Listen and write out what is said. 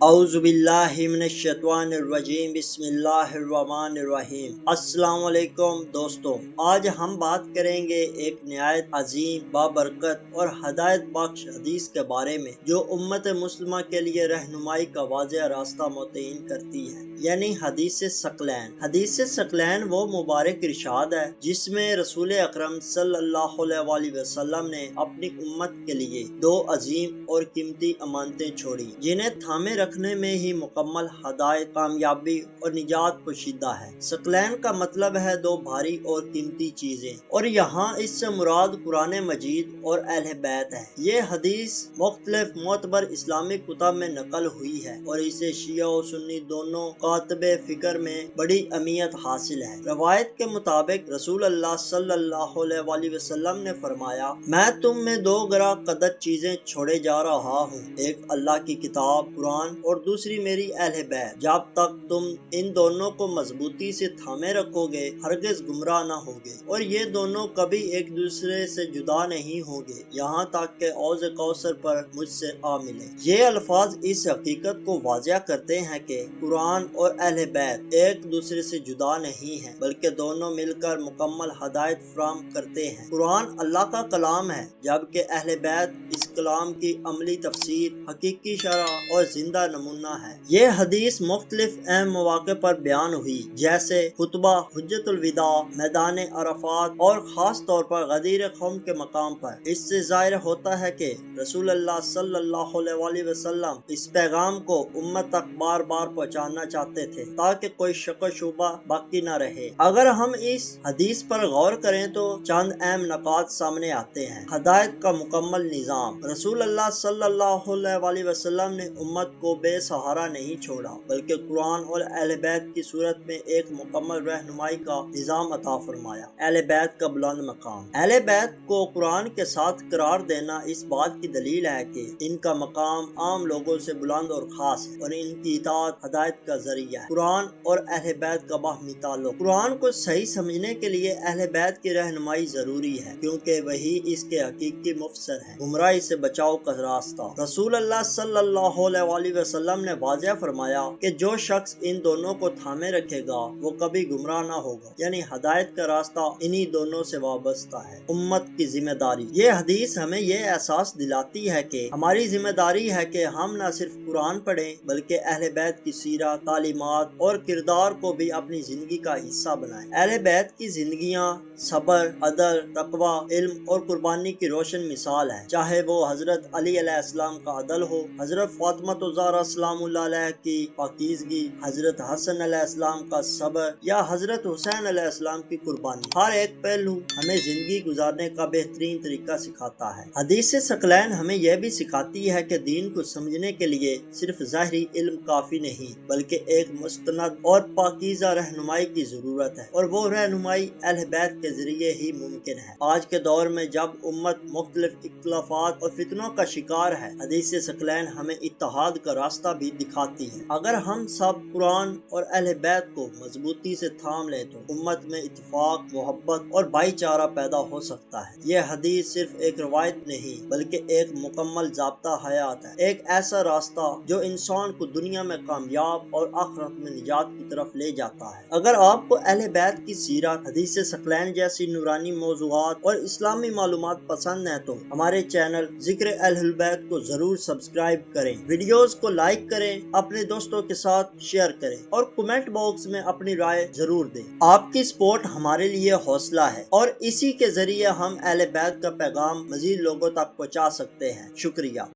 اعوذ باللہ من الشیطان الرجیم، بسم اللہ الرحمن الرحیم۔ السلام علیکم دوستو، آج ہم بات کریں گے ایک نہایت عظیم، بابرکت اور ہدایت بخش حدیث کے بارے میں، جو امت مسلمہ کے لیے رہنمائی کا واضح راستہ متعین کرتی ہے، یعنی حدیث ثقلین۔ حدیث ثقلین وہ مبارک ارشاد ہے جس میں رسول اکرم صلی اللہ علیہ وآلہ وسلم نے اپنی امت کے لیے دو عظیم اور قیمتی امانتیں چھوڑی، جنہیں تھامے رکھنے میں ہی مکمل ہدایت، کامیابی اور نجات پوشیدہ ہے۔ ثقلین کا مطلب ہے دو بھاری اور قیمتی چیزیں، اور یہاں اس سے مراد قرآن مجید اور اہل بیت ہے۔ یہ حدیث مختلف معتبر اسلامی کتب میں نقل ہوئی ہے اور اسے شیعہ و سنی دونوں کاتب فکر میں بڑی اہمیت حاصل ہے۔ روایت کے مطابق رسول اللہ صلی اللہ علیہ وآلہ وسلم نے فرمایا، میں تم میں دو گراں قدر چیزیں چھوڑے جا رہا ہوں، ایک اللہ کی کتاب قرآن اور دوسری میری اہل بیت۔ جب تک تم ان دونوں کو مضبوطی سے تھامے رکھو گے ہرگز گمراہ نہ ہوگے، اور یہ دونوں کبھی ایک دوسرے سے جدا نہیں ہوں گے یہاں تک کہ حوض کوثر پر مجھ سے آ ملے۔ یہ الفاظ اس حقیقت کو واضح کرتے ہیں کہ قرآن اور اہل بیت ایک دوسرے سے جدا نہیں ہیں، بلکہ دونوں مل کر مکمل ہدایت فراہم کرتے ہیں۔ قرآن اللہ کا کلام ہے، جبکہ اہل بیت اس کلام کی عملی تفسیر، حقیقی شرح اور زندہ نمونہ ہے۔ یہ حدیث مختلف اہم مواقع پر بیان ہوئی، جیسے خطبہ حجۃ الوداع، میدان عرفات اور خاص طور پر غدیر قوم کے مقام پر۔ اس سے ظاہر ہوتا ہے کہ رسول اللہ صلی اللہ علیہ وآلہ وسلم اس پیغام کو امت تک بار بار پہنچانا چاہتے تھے تاکہ کوئی شک و شبہ باقی نہ رہے۔ اگر ہم اس حدیث پر غور کریں تو چند اہم نکات سامنے آتے ہیں۔ ہدایت کا مکمل نظام۔ رسول اللہ صلی اللہ علیہ وآلہ وسلم نے امت کو بے سہارا نہیں چھوڑا، بلکہ قرآن اور اہل بیت کی صورت میں ایک مکمل رہنمائی کا نظام عطا فرمایا۔ اہل بیت کا بلند مقام۔ اہل بیت کو قرآن کے ساتھ قرار دینا اس بات کی دلیل ہے کہ ان کا مقام عام لوگوں سے بلند اور خاص ہے، اور ان کی اطاعت ہدایت کا ذریعہ ہے۔ قرآن اور اہل بیت کا باہمی تعلق۔ قرآن کو صحیح سمجھنے کے لیے اہل بیت کی رہنمائی ضروری ہے، کیونکہ وہی اس کے حقیقی مفسر ہے، گمراہی سے بچاؤ کا راستہ۔ رسول اللہ صلی اللہ علیہ وآلہ وسلم نے واضح فرمایا کہ جو شخص ان دونوں کو تھامے رکھے گا وہ کبھی گمراہ نہ ہوگا، یعنی ہدایت کا راستہ انہی دونوں سے وابستہ ہے۔ امت کی ذمہ داری۔ یہ حدیث ہمیں یہ احساس دلاتی ہے کہ ہماری ذمہ داری ہے کہ ہم نہ صرف قرآن پڑھیں بلکہ اہل بیت کی سیرت، تعلیمات اور کردار کو بھی اپنی زندگی کا حصہ بنائیں۔ اہل بیت کی زندگیاں صبر، عدل، تقوی، علم اور قربانی کی روشن مثال ہے، چاہے وہ حضرت علی علیہ السلام کا عدل ہو، حضرت فاطمہ الزہرا سلام اللہ علیہ کی پاکیزگی، حضرت حسن علیہ السلام کا صبر یا حضرت حسین علیہ السلام کی قربانی۔ ہر ایک پہلو ہمیں زندگی گزارنے کا بہترین طریقہ سکھاتا ہے۔ حدیث ثقلین ہمیں یہ بھی سکھاتی ہے کہ دین کو سمجھنے کے لیے صرف ظاہری علم کافی نہیں، بلکہ ایک مستند اور پاکیزہ رہنمائی کی ضرورت ہے، اور وہ رہنمائی اہل بیت کے ذریعے ہی ممکن ہے۔ آج کے دور میں جب امت مختلف اختلافات اور فتنوں کا شکار ہے، حدیث ثقلین ہمیں اتحاد کا راستہ بھی دکھاتی ہے۔ اگر ہم سب قرآن اور اہل بیت کو مضبوطی سے تھام لیں تو امت میں اتفاق، محبت اور بھائی چارہ پیدا ہو سکتا ہے۔ یہ حدیث صرف ایک روایت نہیں بلکہ ایک مکمل ضابطہ حیات ہے، ایک ایسا راستہ جو انسان کو دنیا میں کامیاب اور آخرت میں نجات کی طرف لے جاتا ہے۔ اگر آپ کو اہل بیت کی سیرت، حدیث ثقلین جیسی نورانی موضوعات اور اسلامی معلومات پسند ہیں تو ہمارے چینل ذکر اہل البیت کو ضرور سبسکرائب کریں، ویڈیوز کو لائک کریں، اپنے دوستوں کے ساتھ شیئر کریں اور کمنٹ باکس میں اپنی رائے ضرور دیں۔ آپ کی سپورٹ ہمارے لیے حوصلہ ہے، اور اسی کے ذریعے ہم اہل بیت کا پیغام مزید لوگوں تک پہنچا سکتے ہیں۔ شکریہ۔